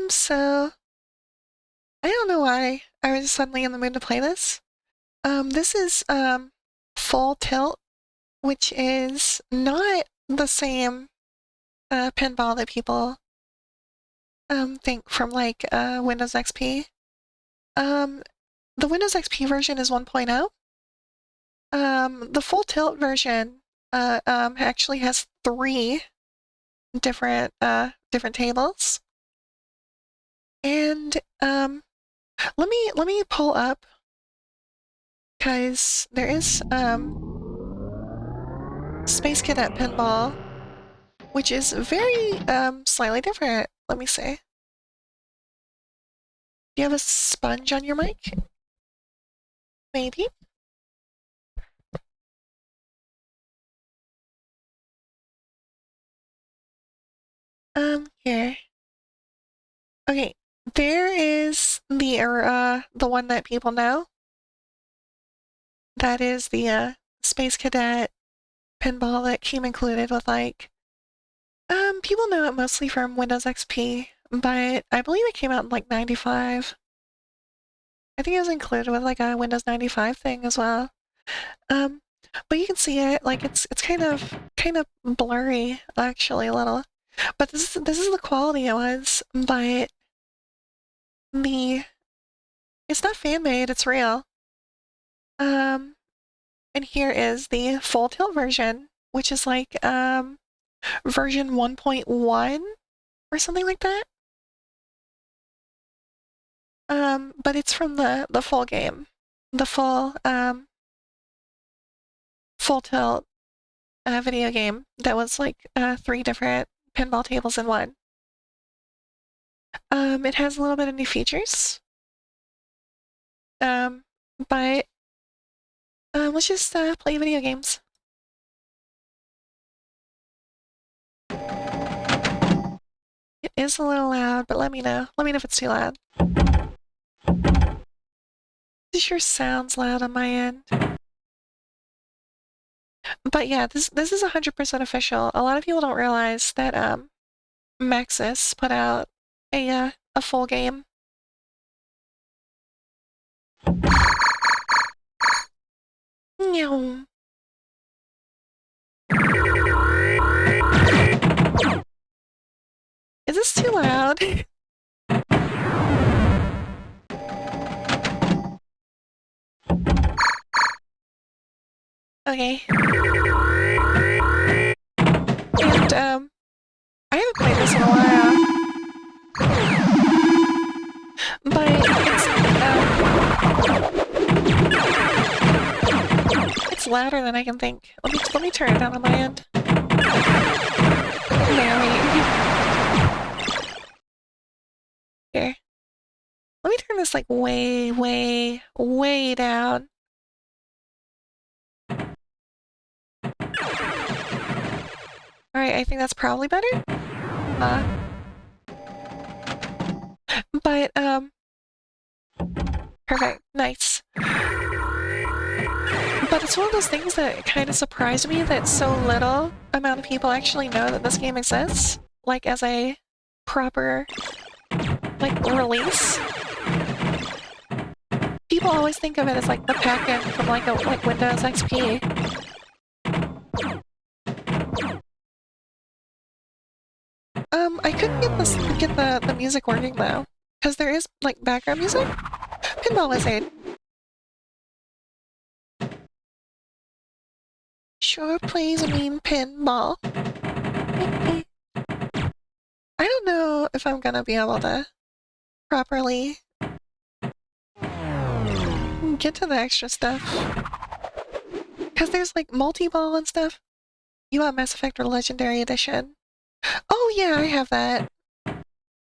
So I don't know why I was suddenly in the mood to play this. This is Full Tilt, which is not the same pinball that people think from like Windows XP. Um, the Windows XP version is 1.0. The Full Tilt version actually has three different tables, and let me pull up because there is Space Cadet Pinball, which is very slightly different. Let me see. Do you have a sponge on your mic? Maybe. Here. Okay, there is the one that people know. That is the Space Cadet pinball that came included with like people know it mostly from Windows XP, but I believe it came out in like 95. I think it was included with like a Windows 95 thing as well. Um, but you can see it like it's kind of blurry actually a little. But this is the quality it was, but the it's not fan made, it's real. Um, and here is the full tilt version, which is like version 1.1 or something like that. But it's from the full game, the full tilt video game that was like three different pinball tables in one. It has a little bit of new features. Um, but let's just play video games. It is a little loud, but let me know. Let me know if it's too loud. It sure sounds loud on my end. But yeah, this is 100% official. A lot of people don't realize that Maxis put out a full game. Meow. Is this too loud? Okay. And I haven't played this in a while, but it's louder than I can think. Let me turn it down on my end. Here. Let me turn this like way, way, way down. Alright, I think that's probably better. But, perfect, nice. But it's one of those things that kind of surprised me that so little amount of people actually know that this game exists, like as a proper, like, release. People always think of it as like the pack-in from like Windows XP. I couldn't get the music working though, because there is like background music. Pinball Wizard. Sure plays a mean pinball. I don't know if I'm gonna be able to properly get to the extra stuff. Because there's like multi-ball and stuff. You want Mass Effect or Legendary Edition? Oh yeah, I have that.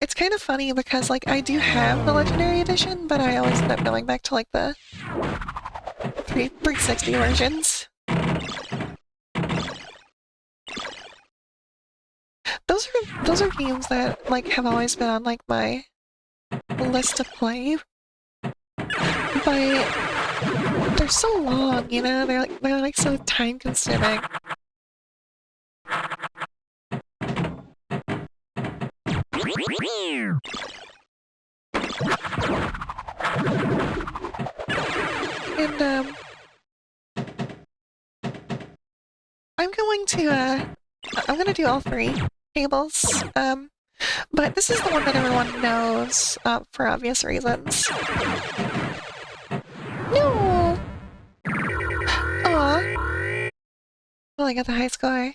It's kind of funny because like I do have the Legendary Edition, but I always end up going back to like the 360 versions. Those are games that like have always been on like my list to play, but they're so long, you know? They're like so time consuming. And I'm gonna do all three tables. But this is the one that everyone knows, for obvious reasons. No! Aw. Well, I got the high score.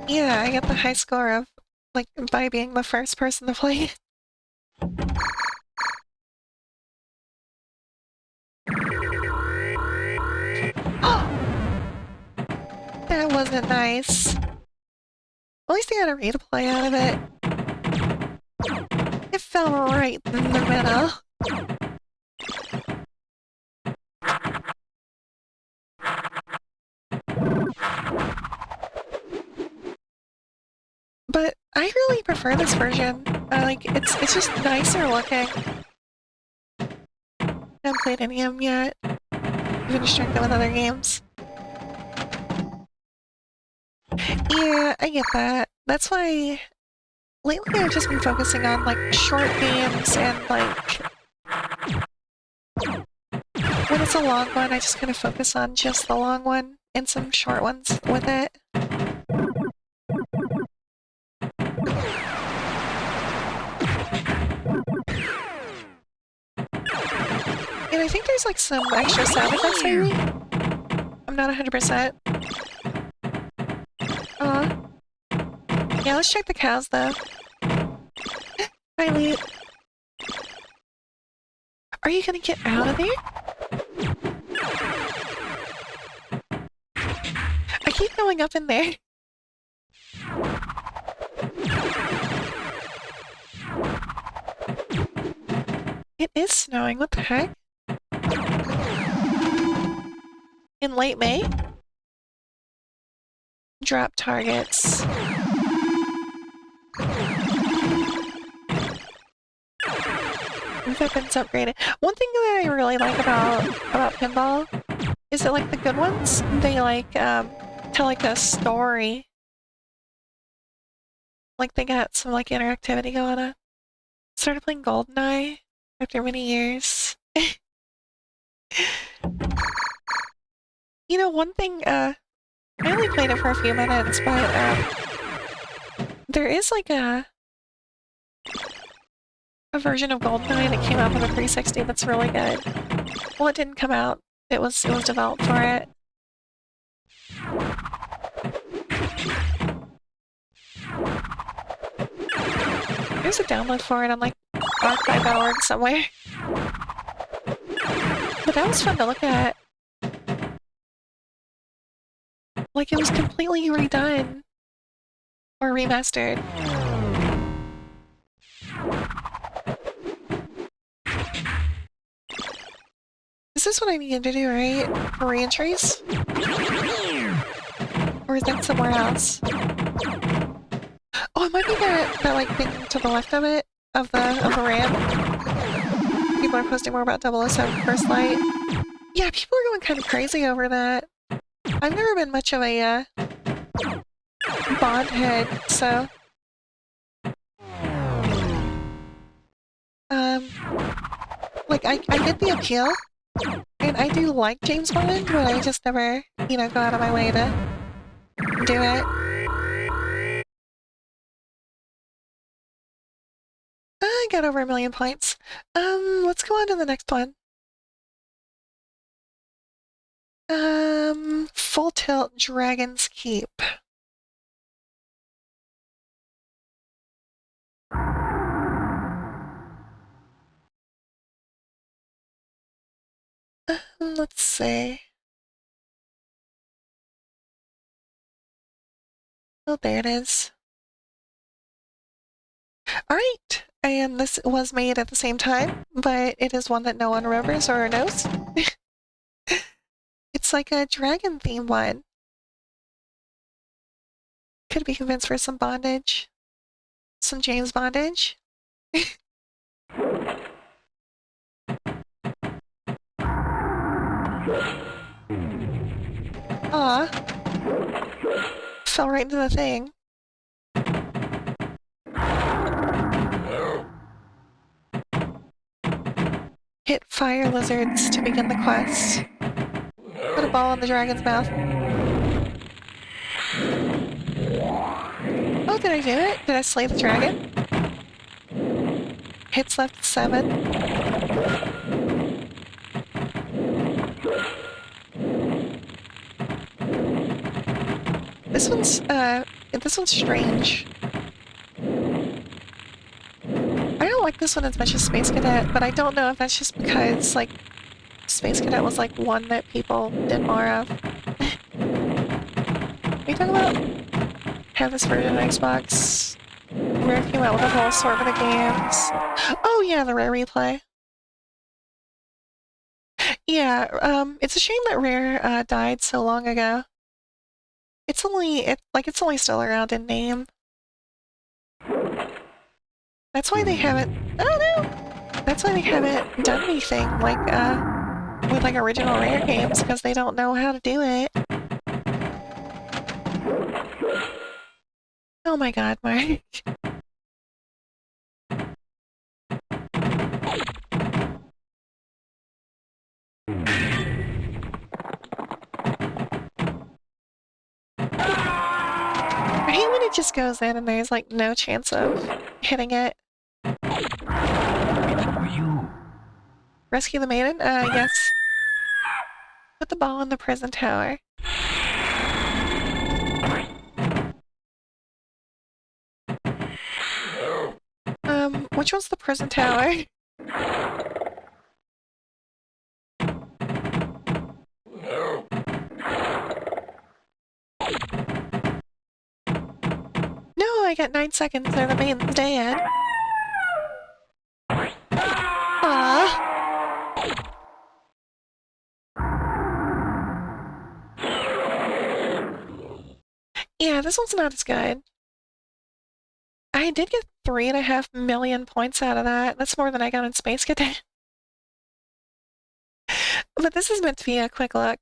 Yeah, I got the high score of, like, by being the first person to play. That wasn't nice. At least I got a replay out of it. It fell right in the middle. But I really prefer this version. Like, it's just nicer looking. I haven't played any of them yet. I've been distracted with other games. Yeah, I get that. That's why lately I've just been focusing on, like, short games and, like, when it's a long one, I just kind of focus on just the long one and some short ones with it. And I think there's, like, some extra sound effects, maybe? I'm not 100%. Yeah, let's check the cows, though. Hi, Lee. Are you gonna get out of there? I keep going up in there. It is snowing, what the heck? In late May? Drop targets. Weapons upgraded. One thing that I really like about Pinball is that, like, the good ones, they, like, tell, like, a story. Like, they got some, like, interactivity going on. Started playing GoldenEye after many years. You know, one thing, I only played it for a few minutes, but, there is, like, a version of GoldenEye that came out for the 360 that's really good. Well, it didn't come out. It was developed for it. There's a download for it on, like, archive.org somewhere. But that was fun to look at. Like, it was completely redone. Or remastered. Is this what I needed to do, right? For re-entries? Or is that somewhere else? Oh, it might be that like, thing to the left of it, of the ramp. People are posting more about 007 First Light. Yeah, people are going kind of crazy over that. I've never been much of a, Bond head, so... Like, I get the appeal, and I do like James Bond, but I just never, you know, go out of my way to do it. I got over 1,000,000 points. Let's go on to the next one. Full Tilt Dragon's Keep. Let's see. Oh, there it is. Alright, and this was made at the same time, but it is one that no one remembers or knows. It's like a dragon-themed one. Could be convinced for some bondage. Some James bondage. Aw. Fell right into the thing. Hit fire lizards to begin the quest. Put a ball in the dragon's mouth. Oh, did I do it? Did I slay the dragon? Hits left 7. This one's strange. I don't like this one as much as Space Cadet, but I don't know if that's just because, like, Space Cadet was, like, one that people did more of. Are you talking about? Have this version of Xbox. Rare came out with a whole assortment of games. Oh yeah, the Rare replay. Yeah, it's a shame that Rare died so long ago. It's only still around in name. That's why they haven't. Oh no! That's why they haven't done anything like with like original Rare games because they don't know how to do it. Oh my God, Mark. I hate when it just goes in and there's like no chance of hitting it. You. Rescue the maiden? Yes. Put the ball in the prison tower. Which one's the prison tower? No, I got 9 seconds. They're the maiden's dead. Aww. Yeah, this one's not as good. I did get 3.5 million points out of that. That's more than I got in Space Cadet. But this is meant to be a quick look.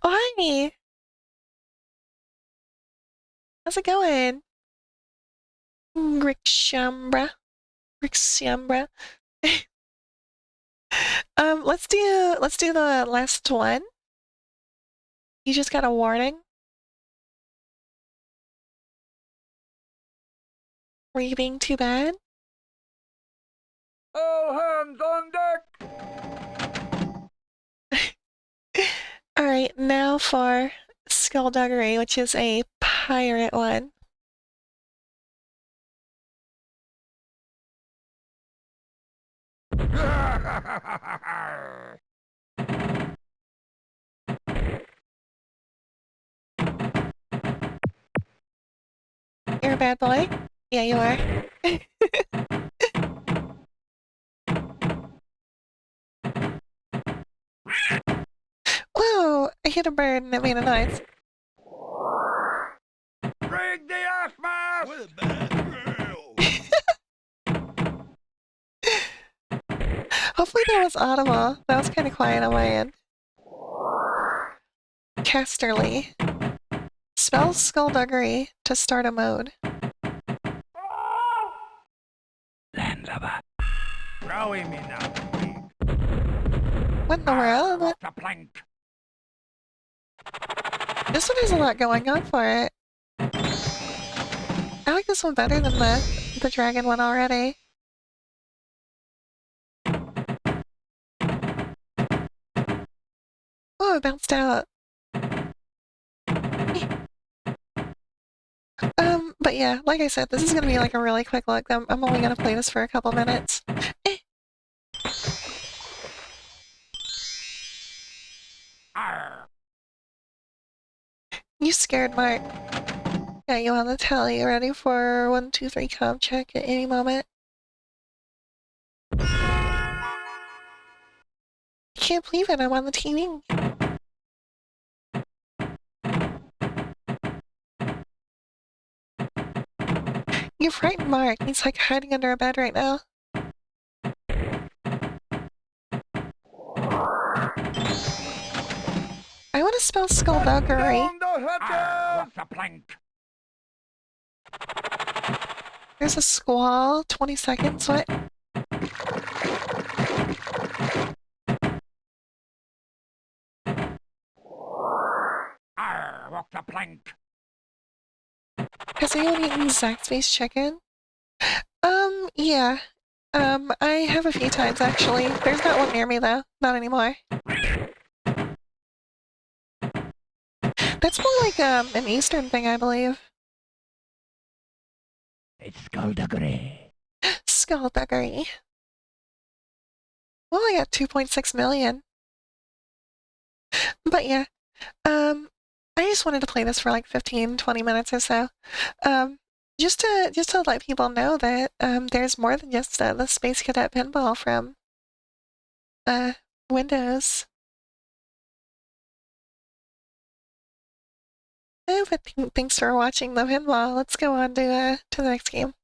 Oh, hi! How's it going? Grixambra. Grixambra. let's do the last one. You just got a warning. Were you being too bad? All hands on deck! Alright, now for Skullduggery, which is a pirate one. You're a bad boy? Yeah, you are. Whoa! I hit a bird and it made a noise. Bring the F-mask! What a bad girl! Hopefully that was audible. That was kind of quiet on my end. Casterly. Spell Skullduggery to start a mode. Landlubber. Throw him in that weed. What in the world? The plank. This one has a lot going on for it. I like this one better than the dragon one already. Oh, it bounced out. But yeah, like I said, this is gonna be like a really quick look. I'm only gonna play this for a couple minutes. You scared Mark. Yeah, you on the tally. You ready for 1, 2, 3 comp check at any moment? I can't believe it, I'm on the TV. You frightened Mark. He's like hiding under a bed right now. I want to spell skullduggery. What's the plank? There's a squall. 20 seconds. What? What's the plank? Has anyone eaten Zaxby's chicken? Yeah. I have a few times actually. There's not one near me though. Not anymore. That's more like an Eastern thing, I believe. It's skullduggery. Skullduggery. Well, I got 2.6 million. But yeah, I just wanted to play this for like 15, 20 minutes or so. Um, just to let people know that there's more than just the Space Cadet pinball from uh Windows. But thanks for watching the pinball. Let's go on to the next game.